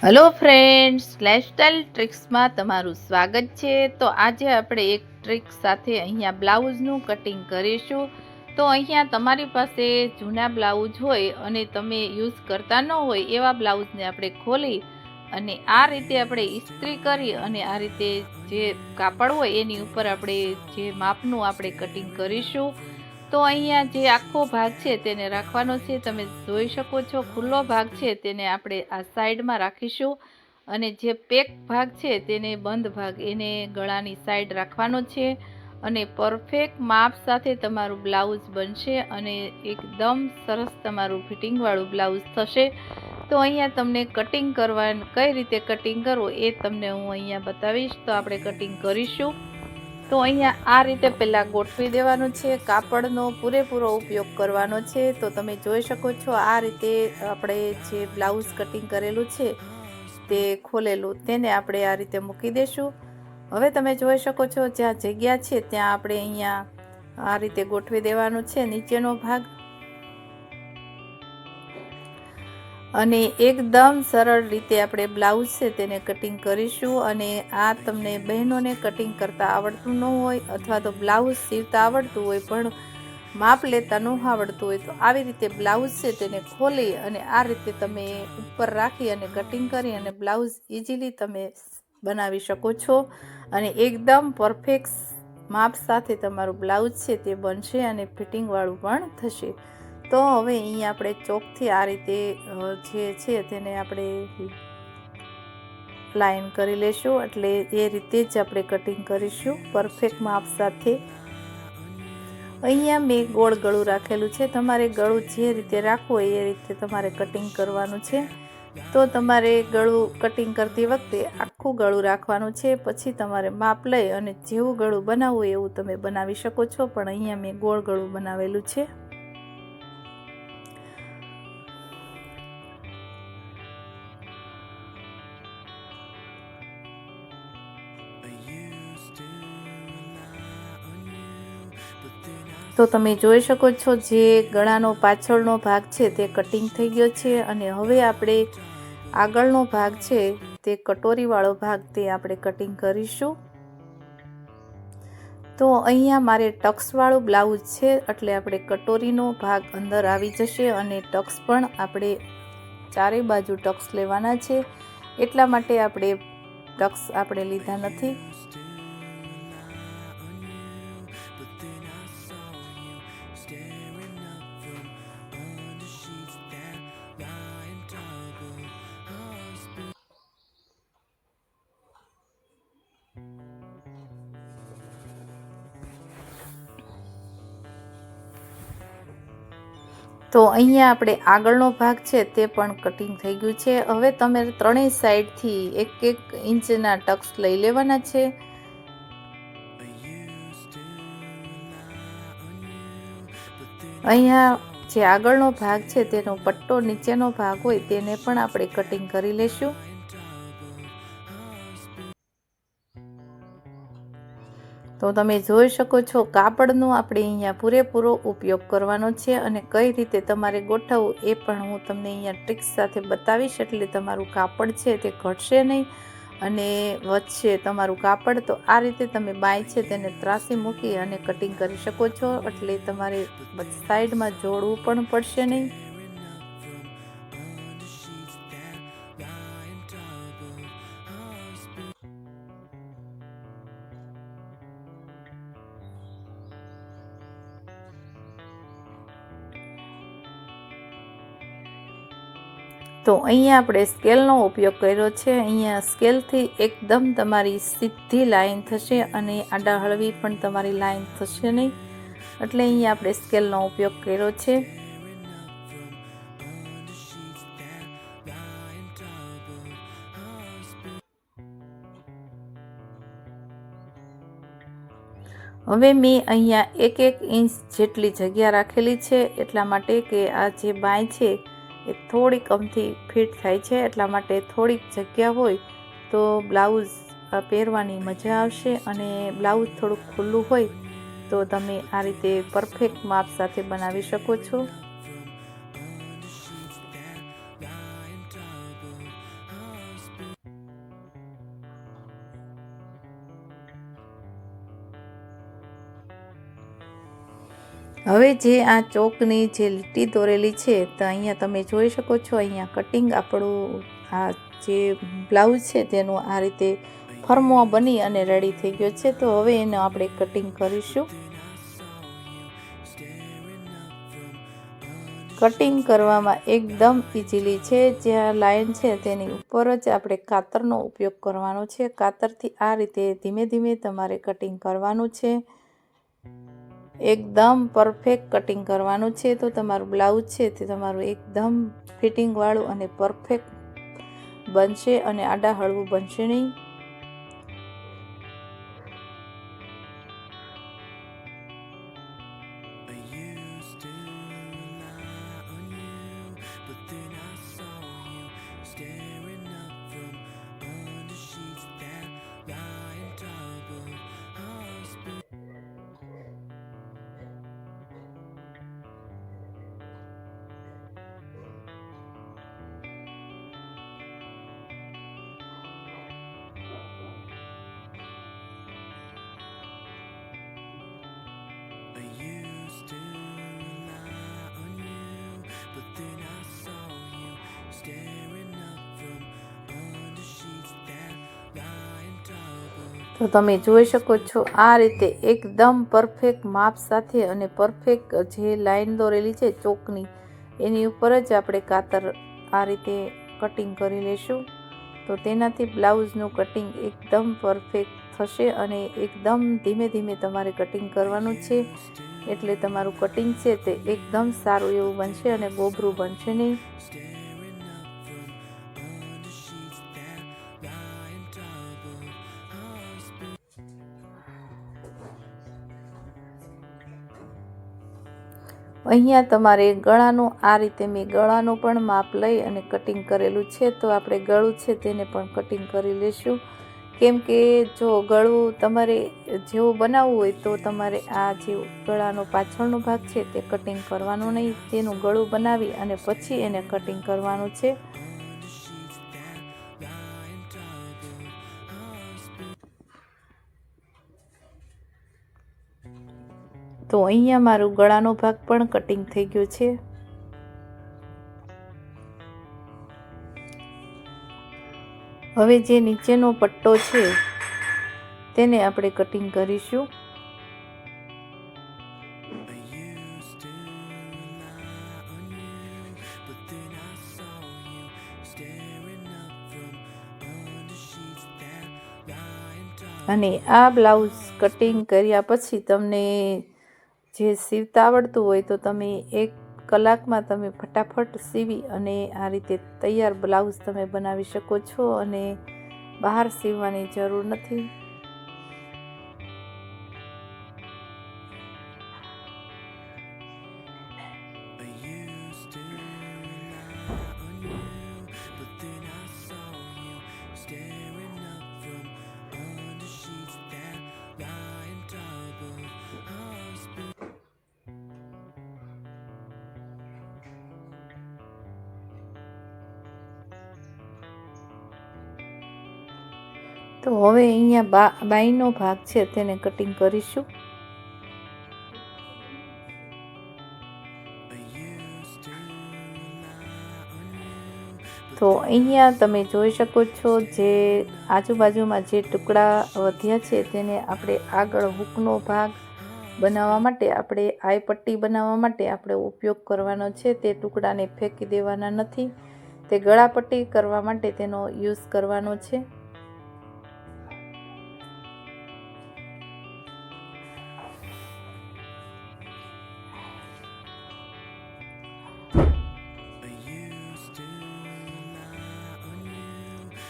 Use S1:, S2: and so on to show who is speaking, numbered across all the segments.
S1: Hello friends, lifestyle ટ્રિક્સમાં તમારું સ્વાગત છે। તો આજે આપણે એક ટ્રિક સાથે અહીંયા બ્લાઉઝનું કટિંગ કરીશું। તો અહીંયા તમારી પાસે જૂના બ્લાઉઝ હોય અને તમે યુઝ કરતા ન હોય એવા બ્લાઉઝને આપણે ખોલી અને આ રીતે આપણે ઇસ્ત્રી કરી અને આ રીતે જે કાપડ હોય એની ઉપર આપણે જે માપનું આપણે કટિંગ કરીશું। તો અહીંયા જે આખો ભાગ છે તેને રાખવાનો છે। તમે જોઈ શકો છો ખુલ્લો ભાગ છે તેને આપણે આ સાઈડમાં રાખીશું અને જે પેક ભાગ છે તેને બંધ ભાગ એને ગળાની સાઈડ રાખવાનો છે અને પરફેક્ટ માપ સાથે તમારું બ્લાઉઝ બનશે અને એકદમ સરસ તમારું ફિટિંગ વાળું બ્લાઉઝ થશે। તો અહીંયા તમને કટિંગ કરવાનું કઈ રીતે કટિંગ કરવું એ તમને હું અહીંયા બતાવીશ। તો આપણે કટિંગ કરીશું। તો અહીંયા આ રીતે પહેલાં ગોઠવી દેવાનું છે, કાપડનો પૂરેપૂરો ઉપયોગ કરવાનો છે। તો તમે જોઈ શકો છો આ રીતે આપણે જે બ્લાઉઝ કટિંગ કરેલું છે તે ખોલેલું તેને આપણે આ રીતે મૂકી દઈશું। હવે તમે જોઈ શકો છો જ્યાં જગ્યા છે ત્યાં આપણે અહીંયા આ રીતે ગોઠવી દેવાનું છે નીચેનો ભાગ અને એકદમ સરળ રીતે આપણે બ્લાઉઝ છે તેને કટિંગ કરીશું। અને આ તમને બહેનોને કટિંગ કરતા આવડતું ન હોય અથવા તો બ્લાઉઝ સીવતા આવડતું હોય પણ માપ લેતા ન આવડતું હોય તો આવી રીતે બ્લાઉઝ છે તેને ખોલી અને આ રીતે તમે ઉપર રાખી અને કટિંગ કરી અને બ્લાઉઝ ઇઝીલી તમે બનાવી શકો છો અને એકદમ પરફેક્ટ માપ સાથે તમારું બ્લાઉઝ છે તે બનશે અને ફિટિંગવાળું પણ થશે। તો હવે અહીંયા આપણે ચોકથી આ રીતે જે છે તેને આપણે લાઈન કરી લેશું એટલે એ રીતે જ આપણે કટિંગ કરીશું પરફેક્ટ માપ સાથે। અહીંયા મેં ગોળ ગળું રાખેલું છે, તમારે ગળું જે રીતે રાખવું હોય એ રીતે તમારે કટિંગ કરવાનું છે। તો તમારે ગળું કટિંગ કરતી વખતે આખું ગળું રાખવાનું છે, પછી તમારે માપ લઈ અને જેવું ગળું બનાવવું એવું તમે બનાવી શકો છો, પણ અહીંયા મેં ગોળ ગળું બનાવેલું છે। તો તમે જોઈ શકો છો જે ગળાનો પાછળનો ભાગ છે તે કટિંગ થઈ ગયો છે અને હવે આપણે આગળનો ભાગ છે તે કટોરીવાળો ભાગ તે આપણે કટિંગ કરીશું। તો અહીંયા મારે ટક્સવાળું બ્લાઉઝ છે એટલે આપણે કટોરીનો ભાગ અંદર આવી જશે અને ટક્સ પણ આપણે ચારે બાજુ ટક્સ લેવાના છે, એટલા માટે આપણે ટક્સ આપણે લીધા નથી। તો અહીંયા આપણે આગળનો ભાગ છે તે પણ કટિંગ થઈ ગયું છે। હવે તમે ત્રણેય સાઈડથી 1-1 ઇંચના ટક્સ લઈ લેવાના છે। અહીંયા જે આગળનો ભાગ છે તેનો પટ્ટો નીચેનો ભાગ હોય તેને પણ આપણે કટિંગ કરી લેશું। તો તમે જોઈ શકો છો કાપડનો આપણે અહીંયા પૂરેપૂરો ઉપયોગ કરવાનો છે અને કઈ રીતે તમારે ગોઠવવું એ પણ હું તમને અહીંયા ટ્રિક્સ સાથે બતાવીશ, એટલે તમારું કાપડ છે તે ઘટશે નહીં અને વધશે તમારું કાપડ। તો આ રીતે તમે બાય છે તેને ત્રાસી મૂકી અને કટિંગ કરી શકો છો, એટલે તમારે સાઈડમાં જોડવું પણ પડશે નહીં। તો અહીંયા આપણે સ્કેલનો ઉપયોગ કર્યો છે। અહીંયા સ્કેલથી એકદમ તમારી સીધી લાઈન થશે અને આડા હળવી પણ તમારી લાઈન થશે નહીં, એટલે અહીંયા આપણે સ્કેલનો ઉપયોગ કર્યો છે। હવે મેં અહીંયા 1-1 ઇંચ જેટલી જગ્યા રાખેલી છે, એટલા માટે કે આ જે બાય છે એ થોડીક અમથી ફિટ થાય છે, એટલા માટે થોડીક જગ્યા હોય તો બ્લાઉઝ પહેરવાની મજા આવશે અને બ્લાઉઝ થોડુંક ખુલ્લું હોય તો તમે આ રીતે પરફેક્ટ માપ સાથે બનાવી શકો છો। હવે જે આ ચોકની જે લીટી દોરેલી છે તો અહીંયા તમે જોઈ શકો છો, અહીંયા કટિંગ આપણું આ જે બ્લાઉઝ છે તેનું આ રીતે ફરમો બની અને રેડી થઈ ગયો છે. તો હવે એને આપણે કટિંગ કરીશું. કટિંગ કરવામાં એકદમ ઇઝીલી છે. જ્યાં લાઈન છે તેની ઉપર જ આપણે કાતરનો ઉપયોગ કરવાનો છે. કાતરથી આ રીતે ધીમે ધીમે તમારે કટિંગ કરવાનું છે. એકદમ પરફેક્ટ કટિંગ કરવાનું છે. તો તમારું બ્લાઉઝ છે તે તમારું એકદમ ફિટિંગવાળું અને પરફેક્ટ બનશે અને આડા હળવું બનશે નહીં. તો તમે જોઈ શકો છો આ રીતે એકદમ પરફેક્ટ માપ સાથે અને પરફેક્ટ જે લાઈન દોરેલી છે ચોકની એની ઉપર જ આપણે કાતર આ રીતે કટિંગ કરી લેશું. તો તેનાથી બ્લાઉઝનું કટિંગ એકદમ પરફેક્ટ થશે અને એકદમ ધીમે ધીમે તમારે કટિંગ કરવાનું છે. એટલે તમારું કટિંગ છે તે એકદમ સારું એવું બનશે અને ગોબરું બનશે નહીં. અહીંયા તમારે ગળાનું આ રીતે મેં ગળાનું પણ માપ લઈ અને કટિંગ કરેલું છે. તો આપણે ગળું છે તેને પણ કટિંગ કરી લેશું. કેમ કે જો ગળું તમારે જેવું બનાવવું હોય તો તમારે આ જે ગળાનો પાછળનો ભાગ છે તે કટિંગ કરવાનું નહીં. તેનું ગળું બનાવી અને પછી એને કટિંગ કરવાનું છે. તો અહીંયા મારું ગળાનો ભાગ પણ કટિંગ થઈ ગયો છે. હવે જે નીચેનો પટ્ટો છે તેને આપણે કટિંગ કરીશું. અને આ બ્લાઉઝ કટિંગ કર્યા પછી તમને જે સીવતા આવડતું હોય તો તમે 1 કલાકમાં તમે ફટાફટ સીવી અને આ રીતે તૈયાર બ્લાઉઝ તમે બનાવી શકો છો અને બહાર સીવવાની જરૂર નથી. તો હવે અહીંયા બાઈનો ભાગ છે તેને કટિંગ કરીશું. તો અહીંયા તમે જોઈ શકો છો જે આજુબાજુમાં જે ટુકડા વધ્યા છે તેને આપણે આગળ હૂકનો ભાગ બનાવવા માટે આપણે આઈ પટ્ટી બનાવવા માટે આપણે ઉપયોગ કરવાનો છે. તે ટુકડાને ફેંકી દેવાના નથી. તે ગળાપટ્ટી કરવા માટે તેનો યુઝ કરવાનો છે.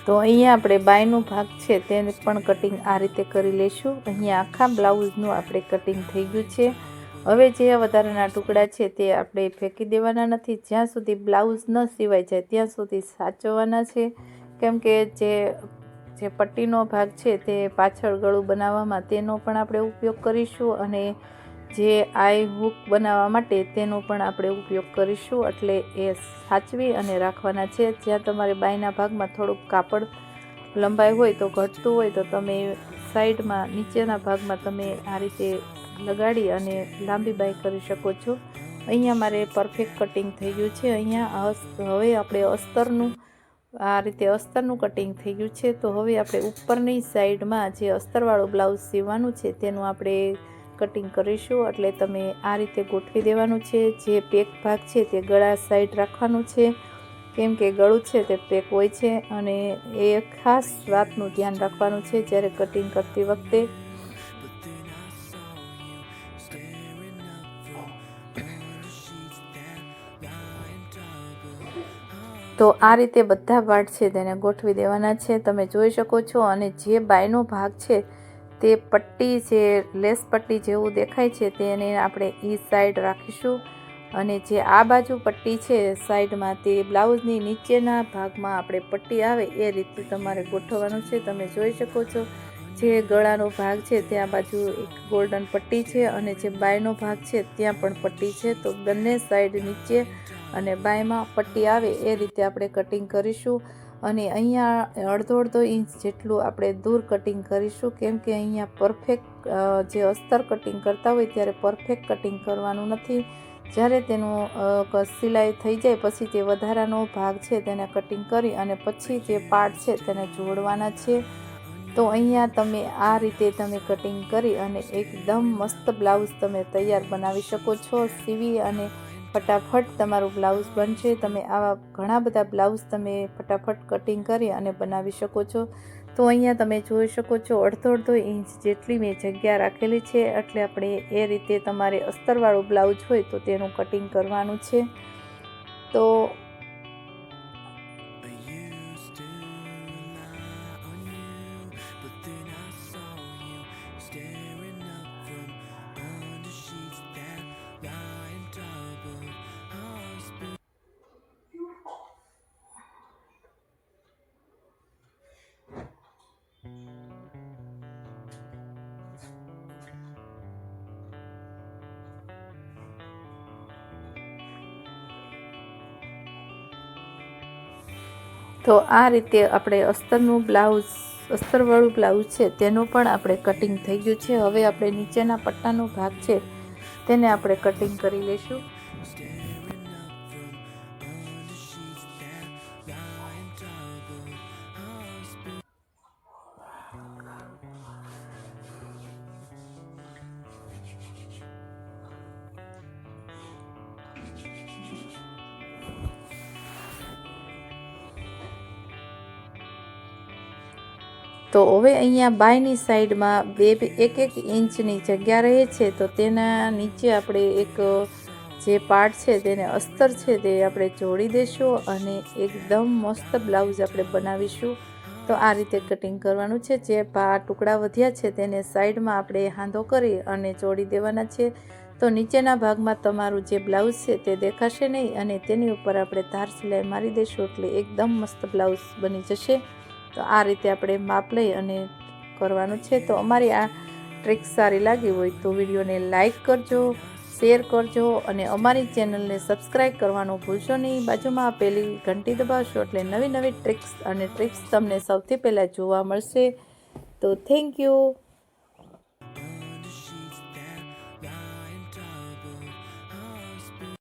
S1: તો અહીંયા આપણે બાયનો ભાગ છે તેને પણ કટિંગ આ રીતે કરી લઈશું. અહીંયા આખા બ્લાઉઝનું આપણે કટિંગ થઈ ગયું છે. હવે જે વધારાના ટુકડા છે તે આપણે ફેંકી દેવાના નથી. જ્યાં સુધી બ્લાઉઝ ન સિવાય જાય ત્યાં સુધી સાચવવાના છે. કેમ કે જે પટ્ટીનો ભાગ છે તે પાછળ ગળું બનાવવામાં તેનો પણ આપણે ઉપયોગ કરીશું અને જે આઈ હૂક બનાવવા માટે તેનો પણ આપણે ઉપયોગ કરીશું. એટલે એ સાચવી અને રાખવાના છે. જ્યાં તમારે બાયના ભાગમાં થોડુંક કાપડ લંબાઈ હોય તો ઘટતું હોય તો તમે સાઈડમાં નીચેના ભાગમાં તમે આ રીતે લગાડી અને લાંબી બાય કરી શકો છો। અહીંયા મારે પરફેક્ટ કટિંગ થઈ ગયું છે। અહીંયા હવે આપણે અસ્તરનું આ રીતે અસ્તરનું કટિંગ થઈ ગયું છે। તો હવે આપણે ઉપરની સાઈડમાં જે અસ્તરવાળું બ્લાઉઝ સીવવાનું છે તેનું આપણે કટિંગ કરીશું। એટલે તમે આ રીતે ગોઠવી દેવાનું છે। જે પેક ભાગ છે તે ગળા સાઈડ રાખવાનું છે, કેમ કે ગળું છે તે પેક હોય છે અને એ ખાસ વાતનું ધ્યાન રાખવાનું છે જ્યારે કટિંગ કરતી વખતે। તો આ રીતે બધા પાર્ટ છે તેને ગોઠવી દેવાના છે, તમે જોઈ શકો છો। અને જે બાયનો ભાગ છે તે પટ્ટી છે, લેસ પટ્ટી જેવું દેખાય છે તેને આપણે ઈ સાઈડ રાખીશું અને જે આ બાજુ પટ્ટી છે સાઈડમાં તે બ્લાઉઝની નીચેના ભાગમાં આપણે પટ્ટી આવે એ રીતે તમારે ગોઠવવાનું છે। તમે જોઈ શકો છો જે ગળાનો ભાગ છે ત્યાં બાજુ એક ગોલ્ડન પટ્ટી છે અને જે બાયનો ભાગ છે ત્યાં પણ પટ્ટી છે। તો બંને સાઈડ નીચે અને બાયમાં પટ્ટી આવે એ રીતે આપણે કટિંગ કરીશું અને અહીંયા અડધો ઇંચ જેટલું આપણે દૂર કટિંગ કરીશું, કેમ કે અહીંયા પરફેક્ટ જે અસ્તર કટિંગ કરતા હોય ત્યારે પરફેક્ટ કટિંગ કરવાનું નથી। જ્યારે તેનું સિલાઈ થઈ જાય પછી તે વધારાનો ભાગ છે તેને કટિંગ કરી અને પછી જે પાર્ટ છે તેને જોડવાના છે। તો અહીંયા તમે આ રીતે તમે કટિંગ કરી અને એકદમ મસ્ત બ્લાઉઝ તમે તૈયાર બનાવી શકો છો સીવી અને ફટાફટ તમારું બ્લાઉઝ બનશે। તમે આવા ઘણા બધા બ્લાઉઝ તમે ફટાફટ કટિંગ કરી અને બનાવી શકો છો। તો અહીંયા તમે જોઈ શકો છો અડધો ઇંચ જેટલી મેં જગ્યા રાખેલી છે, એટલે આપણે એ રીતે તમારે અસ્તરવાળું બ્લાઉઝ હોય તો તેનું કટિંગ કરવાનું છે। તો તો આ રીતે આપણે અસ્તરવાળું બ્લાઉઝ છે તેનું પણ આપણે કટિંગ થઈ ગયું છે। હવે આપણે નીચેના પટ્ટાનો ભાગ છે તેને આપણે કટિંગ કરી લઈશું। તો હવે અહીંયા બાયની સાઈડમાં એક ઇંચની જગ્યા રહે છે, તો તેના નીચે આપણે એક જે પાર્ટ છે તેને અસ્તર છે તે આપણે જોડી દઈશું અને એકદમ મસ્ત બ્લાઉઝ આપણે બનાવીશું। તો આ રીતે કટિંગ કરવાનું છે। જે ટુકડા વધ્યા છે તેને સાઈડમાં આપણે હાંધો કરી અને જોડી દેવાના છે। તો નીચેના ભાગમાં તમારું જે બ્લાઉઝ છે તે દેખાશે નહીં અને તેની ઉપર આપણે ધાર સિલાઈ મારી દઈશું એટલે એકદમ મસ્ત બ્લાઉઝ બની જશે। તો આ રીતે આપણે માપ લઈ અને કરવાનું છે। તો અમારી આ ટ્રીક સારી લાગી હોય તો વિડીયોને લાઈક કરજો, શેર કરજો અને અમારી ચેનલને સબસ્ક્રાઈબ કરવાનું ભૂલશો નહીં। બાજુમાં આપેલી ઘંટી દબાવશો એટલે નવી ટ્રીક્સ અને ટ્રીક્સ તમને સૌથી પહેલાં જોવા મળશે। તો થેન્ક યુ।